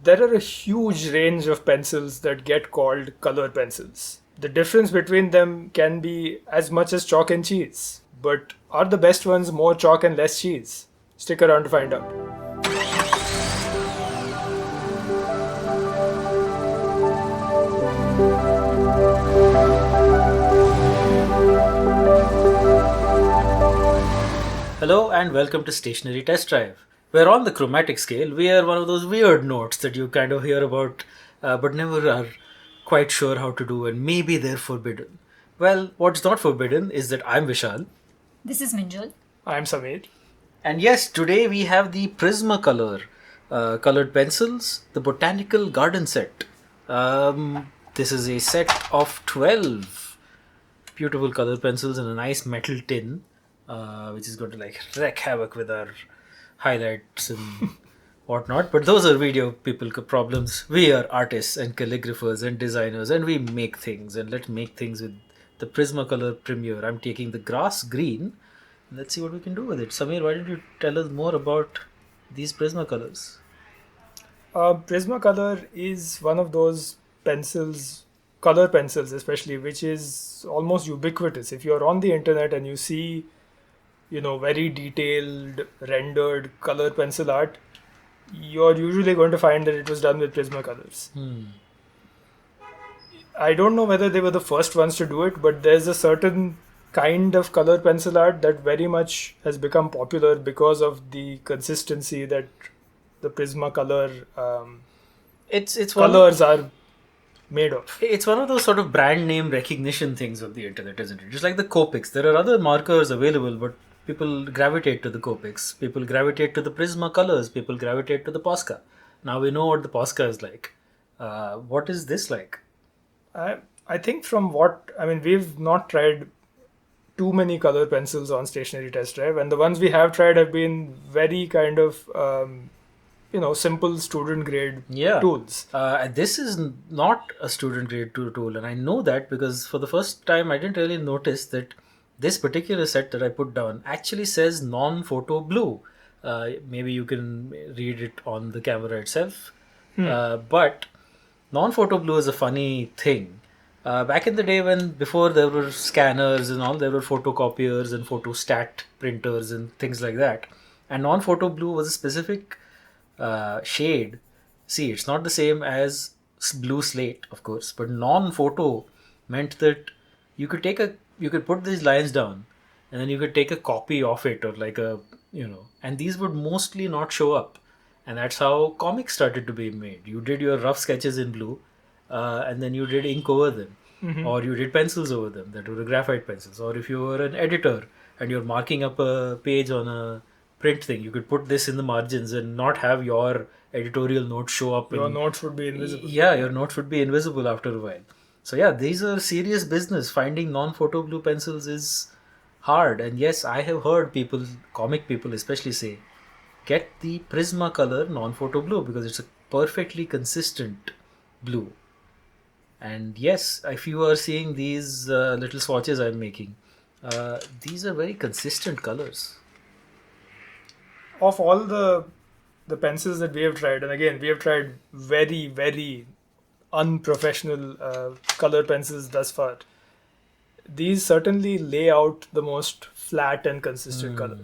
there are a huge range of pencils that get called color pencils. The difference between them can be as much as chalk and cheese. But are the best ones more chalk and less cheese? Stick around to find out. Hello and welcome to Stationery Test Drive, where on the chromatic scale we are one of those weird notes that you kind of hear about but never are quite sure how to do, and maybe they're forbidden. Well, what's not forbidden is that I'm Vishal. This is Minjal. I'm Samir. And yes, today we have the Prismacolor colored pencils, the Botanical Garden Set. This is a set of 12 beautiful colored pencils in a nice metal tin, which is going to like wreak havoc with our highlights and whatnot. But those are video people problems. We are artists and calligraphers and designers, and we make things. And let's make things with the Prismacolor Premier. I'm taking the grass green. Let's see what we can do with it. Samir, why don't you tell us more about these Prismacolors? Prismacolor is one of those pencils, color pencils especially, which is almost ubiquitous. If you're on the internet and you see, very detailed, rendered color pencil art, you're usually going to find that it was done with Prismacolors. I don't know whether they were the first ones to do it, but there's a certain kind of color pencil art that very much has become popular because of the consistency that the Prismacolor It's colors are made of. It's one of those sort of brand name recognition things of the internet, isn't it? Just like the Copics. There are other markers available, but people gravitate to the Copics. People gravitate to the Prismacolors. People gravitate to the Posca. Now we know what the Posca is like. What is this like? I think we've not tried too many color pencils on Stationery Test Drive, and the ones we have tried have been very kind of simple student grade tools. This is not a student grade tool, and I know that because for the first time I didn't really notice that this particular set that I put down actually says non-photo blue. Maybe you can read it on the camera itself, but non-photo blue is a funny thing. Back in the day before there were scanners and all, there were photocopiers and photostat printers and things like that. And non-photo blue was a specific shade. See, it's not the same as blue slate, of course, but non-photo meant that you could put these lines down and then you could take a copy of it, or like and these would mostly not show up. And that's how comics started to be made. You did your rough sketches in blue, and then you did ink over them, or you did pencils over them that were graphite pencils. Or if you were an editor and you're marking up a page on a print thing, you could put this in the margins and not have your editorial notes show up. Your notes would be invisible. Yeah, your notes would be invisible after a while. So yeah, these are serious business. Finding non-photo blue pencils is hard. And yes, I have heard comic people especially say, get the Prismacolor non-photo blue because it's a perfectly consistent blue. And yes, if you are seeing these little swatches I'm making, these are very consistent colors. Of all the pencils that we have tried, and again, we have tried very, very unprofessional color pencils thus far, these certainly lay out the most flat and consistent color.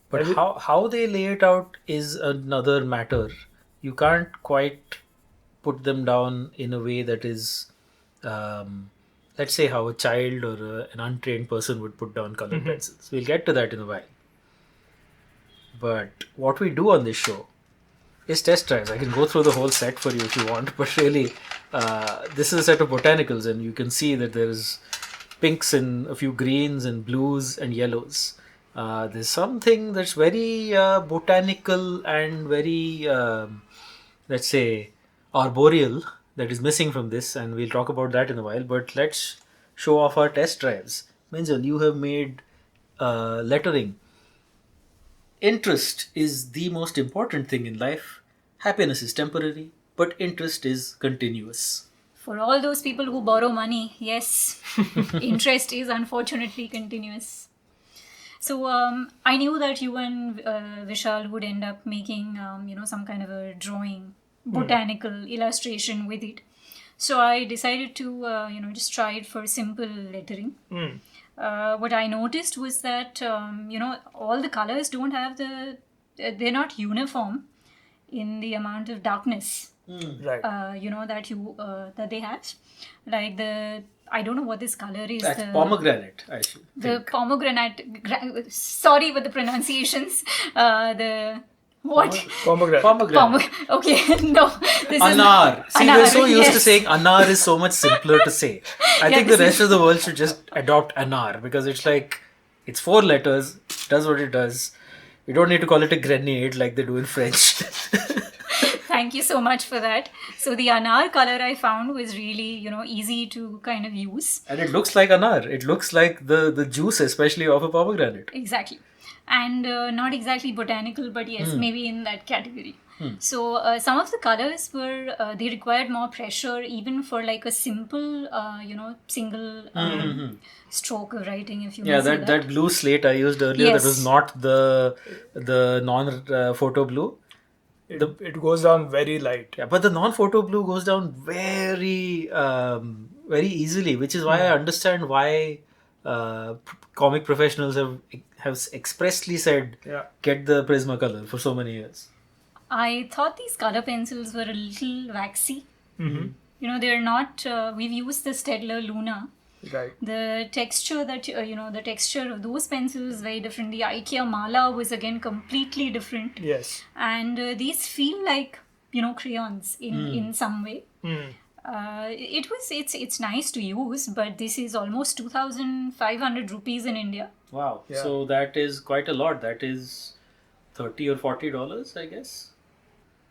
But how they lay it out is another matter. You can't quite put them down in a way that is, let's say, how a child or an untrained person would put down colored pencils. We'll get to that in a while. But what we do on this show is test drives. I can go through the whole set for you if you want, but really, this is a set of botanicals, and you can see that there's pinks and a few greens and blues and yellows. There's something that's very botanical and very, let's say, arboreal that is missing from this, and we'll talk about that in a while. But let's show off our test drives. Minjal, you have made lettering. Interest is the most important thing in life. Happiness is temporary, but interest is continuous. For all those people who borrow money, yes, interest is unfortunately continuous. So I knew that you and Vishal would end up making, some kind of a drawing, botanical illustration with it. So I decided to, just try it for simple lettering. What I noticed was that, all the colors don't have they're not uniform in the amount of darkness Right. that they have. Like I don't know what this color is. That's pomegranate, I should The think. pomegranate. Sorry with the pronunciations. The what? Pomegranate. Okay, no. This Anar. is See, anar, we're so used to yes. saying anar is so much simpler to say. I think the this rest of the world should just adopt anar because it's like, it's 4 letters, does what it does. We don't need to call it a grenade like they do in French. Thank you so much for that. So the anar color I found was really, easy to kind of use. And it looks like anar. It looks like the juice, especially of a pomegranate. Exactly. And not exactly botanical, but yes, maybe in that category. So some of the colors they required more pressure even for like a simple, single stroke of writing, if you Yeah, may say that blue slate I used earlier, that was Yes. not the non-photo blue. It goes down very light. Yeah, but the non-photo blue goes down very easily, which is why I understand why comic professionals have expressly said Yeah. get the Prismacolor for so many years. I thought these color pencils were a little waxy. They're not, we've used the Staedtler Luna. Right. The texture the texture of those pencils is very different. The IKEA Mala was again completely different. Yes. And these feel like, crayons in some way. It's nice to use, but this is almost 2,500 rupees in India. Wow. Yeah. So that is quite a lot. That is $30 or $40, I guess.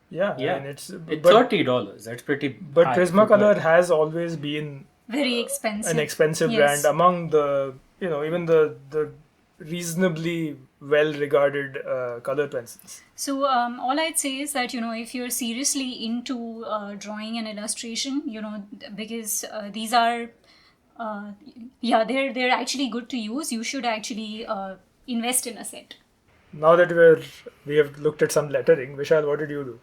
Yeah. Yeah. I mean, it's $30. That's pretty But high. Prismacolor has always been Very expensive. an expensive Yes. brand among the, even the reasonably well regarded color pencils. So all I'd say is that if you're seriously into drawing and illustration, because these are they're actually good to use. You should actually invest in a set. Now that we have looked at some lettering, Vishal, what did you do?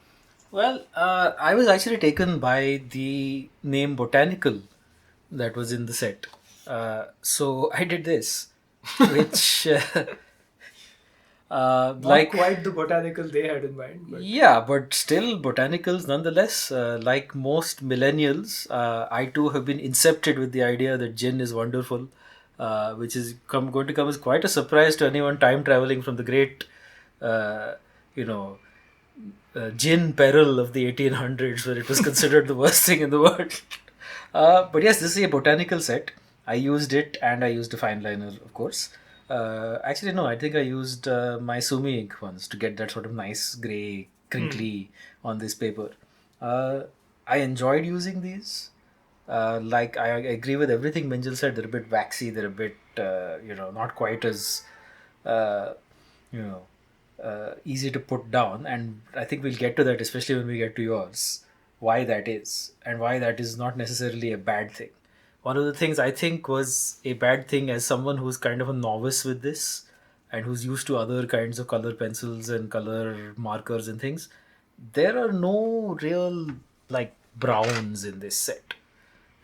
Well, I was actually taken by the name Botanical that was in the set. So I did this, which Not quite the botanical they had in mind, but yeah, but still botanicals nonetheless. Like most millennials, I too have been incepted with the idea that gin is wonderful, which is going to come as quite a surprise to anyone time traveling from the great, uh, you know, gin peril of the 1800s, where it was considered the worst thing in the world. But yes, this is a botanical set. I used it, and I used a fine liner, of course. Actually, no, I think I used my Sumi ink ones to get that sort of nice grey, crinkly on this paper. I enjoyed using these. Like, I agree with everything Minjal said. They're a bit waxy. They're a bit, not quite as, uh, you know, easy to put down. And I think we'll get to that, especially when we get to yours, why that is, and why that is not necessarily a bad thing. One of the things I think was a bad thing, as someone who's kind of a novice with this and who's used to other kinds of color pencils and color markers and things, there are no real like browns in this set.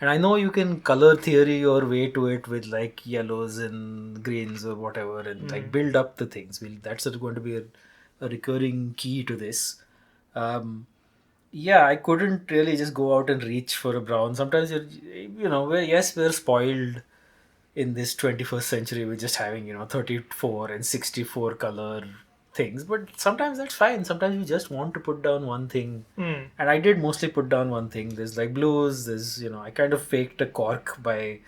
And I know you can color theory your way to it with like yellows and greens or whatever, and like build up the things. That's going to be a recurring key to this. Yeah, I couldn't really just go out and reach for a brown. Sometimes we're spoiled in this 21st century with just having 34 and 64 color things, but sometimes that's fine. Sometimes you just want to put down one thing, and I did mostly put down one thing. There's like blues, there's I kind of faked a cork by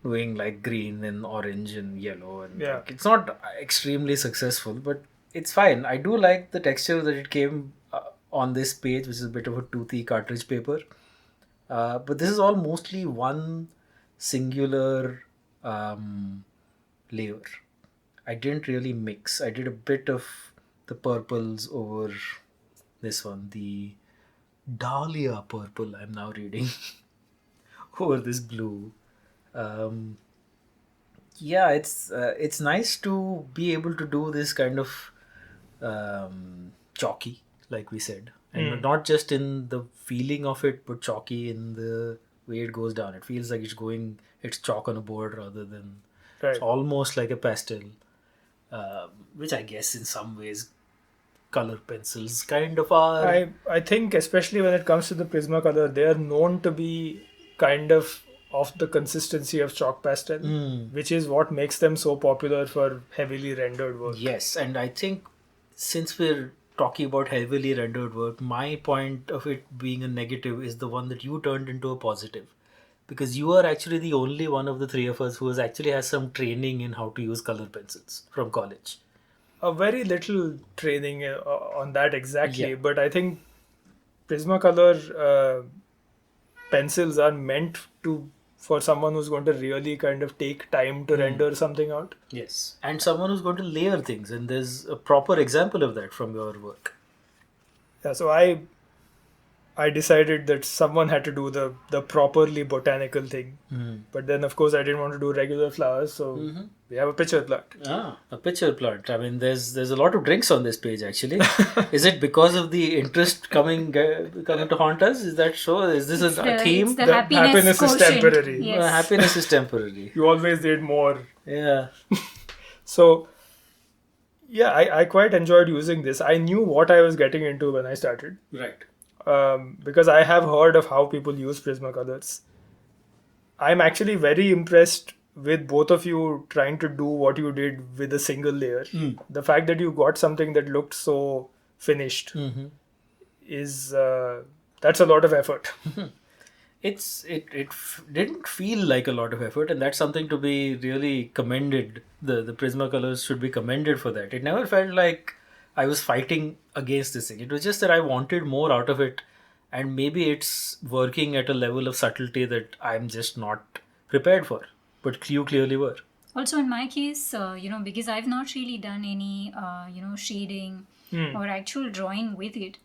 doing like green and orange and yellow, and Yeah. like, it's not extremely successful, but it's fine. I do like the texture that it came on this page, which is a bit of a toothy cartridge paper. But this is all mostly one singular layer. I didn't really mix. I did a bit of the purples over this one, the Dahlia purple I'm now reading over this blue. Yeah, it's nice to be able to do this kind of chalky, like we said, and not just in the feeling of it, but chalky in the way it goes down. It feels like it's chalk on a board rather than it's Right. almost like a pastel, which I guess in some ways color pencils kind of are. I think especially when it comes to the Prismacolor, they are known to be kind of the consistency of chalk pastel, which is what makes them so popular for heavily rendered work. Yes, and I think since we're talking about heavily rendered work, my point of it being a negative is the one that you turned into a positive. Because you are actually the only one of the three of us who has some training in how to use color pencils from college. A very little training on that exactly, Yeah. but I think Prismacolor pencils are meant to for someone who's going to really kind of take time to render something out. Yes. And someone who's going to layer things, and there's a proper example of that from your work. Yeah, so I decided that someone had to do the properly botanical thing. But then, of course, I didn't want to do regular flowers, so we have a pitcher plant. Ah, a pitcher plant. I mean, there's a lot of drinks on this page actually. Is it because of the interest coming to haunt us? Is that so? Is this a theme? It's the The happiness, happiness is quotient. temporary. Yes. Happiness is temporary. You always need more. Yeah. So, yeah, I quite enjoyed using this. I knew what I was getting into when I started. Right. Because I have heard of how people use Prismacolors. I'm actually very impressed with both of you trying to do what you did with a single layer. The fact that you got something that looked so finished is that's a lot of effort. Didn't feel like a lot of effort, and that's something to be really commended. The Prismacolors should be commended for that. It never felt like I was fighting against this thing. It was just that I wanted more out of it, and maybe it's working at a level of subtlety that I'm just not prepared for. But you clearly were. Also, in my case, because I've not really done any, shading or actual drawing with it.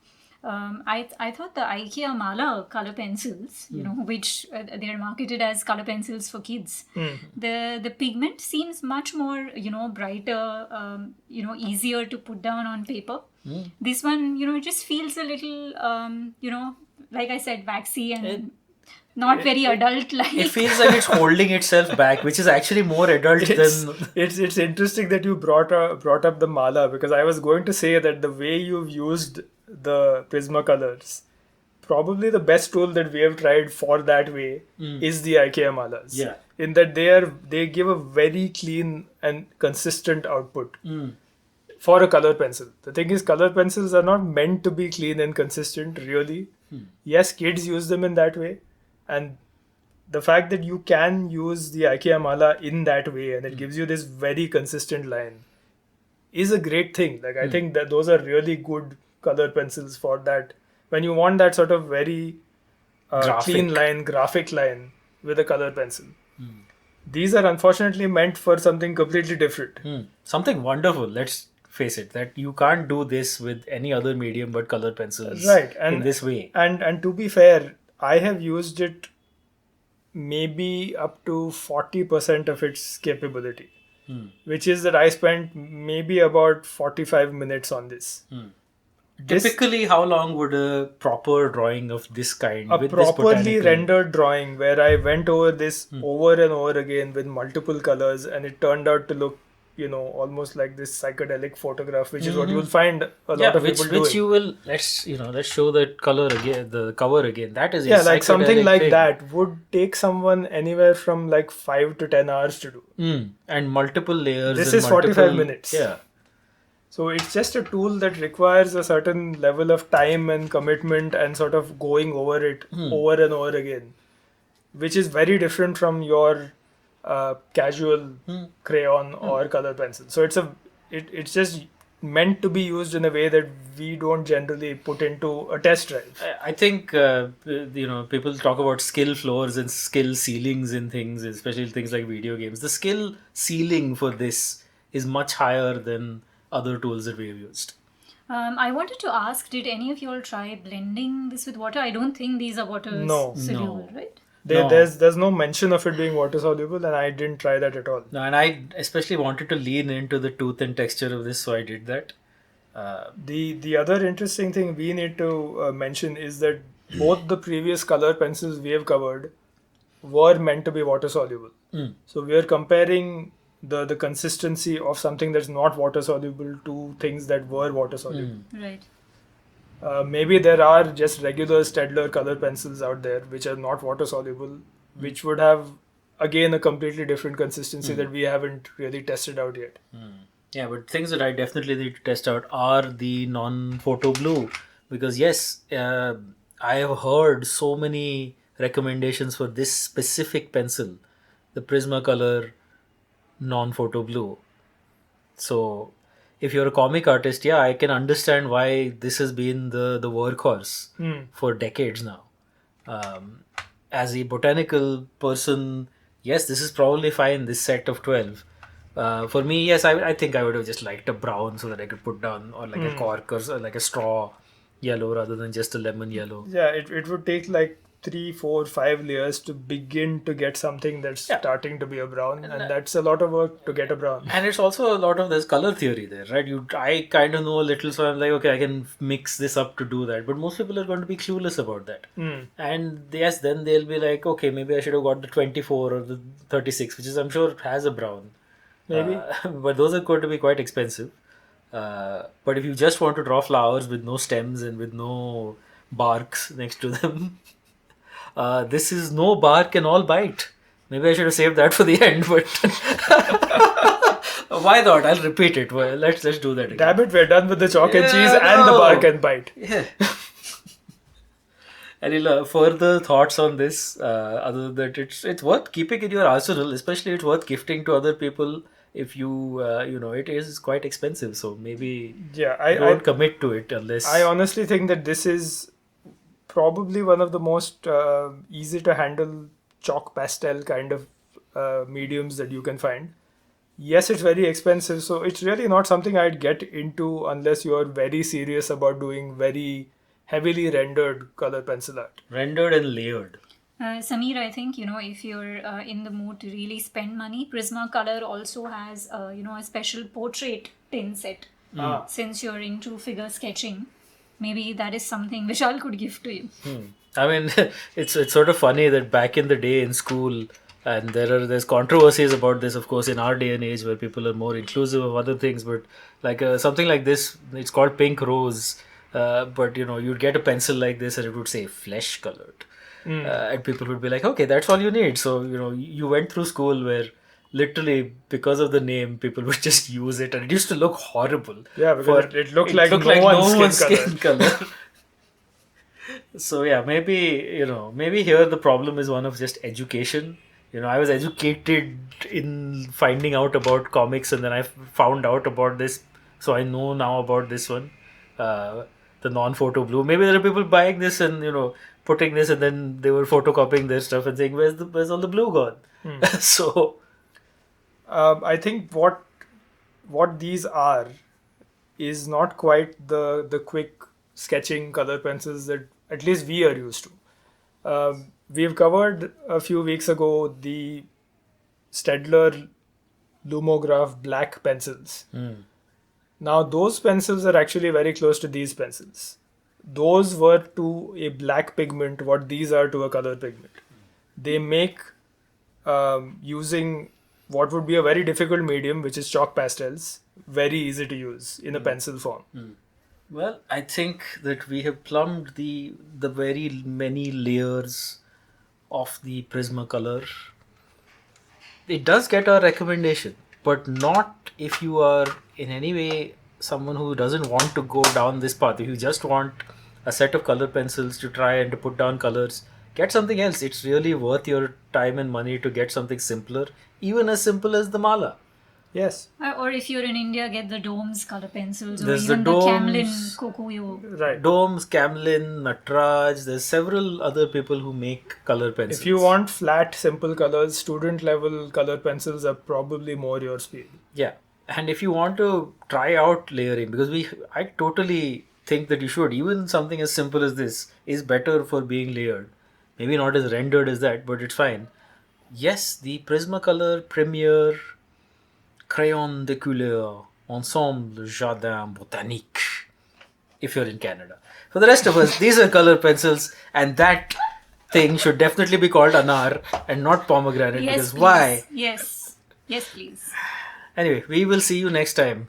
I thought the IKEA Mala color pencils, which they're marketed as color pencils for kids, the pigment seems much more, brighter, easier to put down on paper. This one, it just feels a little, like I said, waxy and not very adult-like. It feels like it's holding itself back, which is actually more adult than. It's interesting that you brought up the mala, because I was going to say that the way you've used the Prismacolors, probably the best tool that we have tried for that way is the IKEA malas. Yeah. In that they give a very clean and consistent output for a color pencil. The thing is, color pencils are not meant to be clean and consistent, really. Yes, kids use them in that way. And the fact that you can use the IKEA Mala in that way and it gives you this very consistent line is a great thing. Like, I think that those are really good color pencils for that. When you want that sort of very clean line, graphic line with a color pencil. These are unfortunately meant for something completely different. Something wonderful. Let's face it, that you can't do this with any other medium but color pencils. Right. And in this way. And to be fair, I have used it maybe up to 40% of its capability, which is that I spent maybe about 45 minutes on this. Typically, how long would a proper drawing of this kind, A with this properly botanical- rendered drawing where I went over this over and over again with multiple colors, and it turned out to look, almost like this psychedelic photograph, which is what you'll find a lot of people doing. which you will let's show that color again, the cover again. That is a Like something psychedelic like thing. that would take someone anywhere from like 5 to 10 hours to do. And multiple layers. This and is 45 multiple- minutes. Yeah. So it's just a tool that requires a certain level of time and commitment and sort of going over it over and over again, which is very different from your casual crayon or color pencil. So it's just meant to be used in a way that we don't generally put into a test drive. I think people talk about skill floors and skill ceilings in things, especially things like video games. The skill ceiling for this is much higher than other tools that we have used. I wanted to ask, did any of you all try blending this with water? I don't think these are water soluble, right? No. There's no mention of it being water soluble, and I didn't try that at all. No, and I especially wanted to lean into the tooth and texture of this, so I did that. The other interesting thing we need to mention is that both the previous color pencils we have covered were meant to be water soluble. So we are comparing the consistency of something that's not water soluble to things that were water soluble. Right. Maybe there are just regular Staedtler color pencils out there which are not water soluble, which would have again a completely different consistency that we haven't really tested out yet. Yeah, but things that I definitely need to test out are the non-photo blue, because yes, I have heard so many recommendations for this specific pencil, the Prismacolor non-photo blue. So if you're a comic artist, yeah, I can understand why this has been the workhorse for decades now. As a botanical person, yes, this is probably fine, this set of 12. For me, yes, I think I would have just liked a brown so that I could put down, or like a cork, or like a straw yellow rather than just a lemon yellow. Yeah, it would take like 3, 4, 5 layers to begin to get something that's starting to be a brown, and that's a lot of work to get a brown. And it's also a lot of, there's color theory there, right? I kind of know a little, so I'm like, okay, I can mix this up to do that. But most people are going to be clueless about that. And yes, then they'll be like, okay, maybe I should have got the 24 or the 36, which is, I'm sure, has a brown. Maybe. But those are going to be quite expensive. But if you just want to draw flowers with no stems and with no barks next to them, this is no bark and all bite. Maybe I should have saved that for the end, but why not? I'll repeat it. Well, let's do that again. Damn it, we're done with the chalk and cheese and the bark and bite. Yeah. Any further thoughts on this? Other than that, it's worth keeping in your arsenal. Especially, it's worth gifting to other people. If you it is quite expensive, so maybe don't commit to it unless. I honestly think that this is probably one of the most easy to handle chalk pastel kind of mediums that you can find. Yes, it's very expensive, so it's really not something I'd get into unless you are very serious about doing very heavily rendered color pencil art. Rendered and layered. Samir, I think, if you're in the mood to really spend money, Prismacolor also has, a special portrait tin set. Since you're into figure sketching, maybe that is something Vishal could give to you. I mean, it's sort of funny that back in the day in school, and there's controversies about this, of course, in our day and age where people are more inclusive of other things, but like something like this, it's called pink rose, but you'd get a pencil like this and it would say flesh colored. And people would be like, okay, that's all you need. So, you went through school where literally because of the name, people would just use it, and it used to look horrible. Yeah, because it looked like no one's skin color. So yeah, maybe here the problem is one of just education. I was educated in finding out about comics, and then I found out about this, so I know now about this one, the non-photo blue. Maybe there are people buying this and putting this, and then they were photocopying their stuff and saying, "Where's all the blue gone?" So, I think what these are is not quite the quick sketching color pencils that at least we are used to. We've covered a few weeks ago the Staedtler Lumograph black pencils. Now those pencils are actually very close to these pencils. Those were to a black pigment what these are to a color pigment. They make using what would be a very difficult medium, which is chalk pastels, very easy to use in a pencil form. Well, I think that we have plumbed the very many layers of the Prismacolor. It does get our recommendation, but not if you are in any way someone who doesn't want to go down this path. If you just want a set of color pencils to try and to put down colors, get something else. It's really worth your time and money to get something simpler, even as simple as the mala. Yes. Or if you're in India, get the Domes color pencils, There's or even the the Domes. Camlin Kokuyo. Right. Domes, Camlin, Natraj, there's several other people who make color pencils. If you want flat, simple colors, student level color pencils are probably more your speed. Yeah. And if you want to try out layering, because I totally think that you should, even something as simple as this is better for being layered. maybe not as rendered as that, but it's fine. Yes, the Prismacolor Premier Crayon de couleur Ensemble Jardin Botanique, if you're in Canada. For the rest of us, these are color pencils, and that thing should definitely be called anar and not pomegranate, Yes, because please. why? Yes, please. Anyway, we will see you next time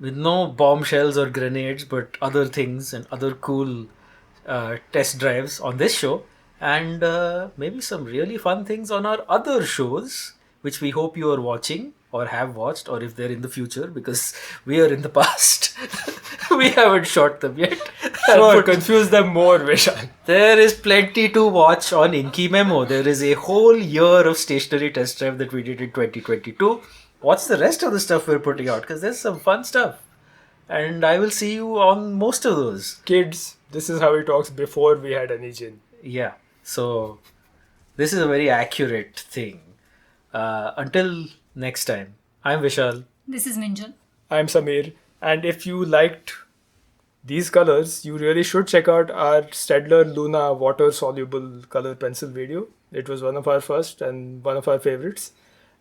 with no bombshells or grenades, but other things and other cool test drives on this show, and maybe some really fun things on our other shows, which we hope you are watching or have watched, or if they're in the future, because we are in the past. We haven't shot them yet. Sure, But confuse them more, Vishal. there is plenty to watch on Inky Memo. There is a whole year of Stationery Test Drive that we did in 2022. Watch the rest of the stuff we're putting out, because there's some fun stuff. And I will see you on most of those. Kids, this is how he talks before we had any gin. Yeah. So this is a very accurate thing. Until next time, I'm Vishal. This is Minjal. I'm Samir, and if you liked these colors, you really should check out our Stedler Luna water soluble color pencil video. It was one of our first and one of our favorites.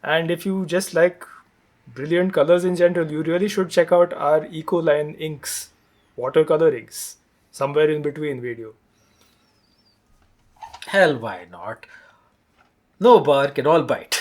And if you just like brilliant colors in general, you really should check out our Ecoline inks, watercolor inks, somewhere in between video. Hell, why not? No bark and all bite.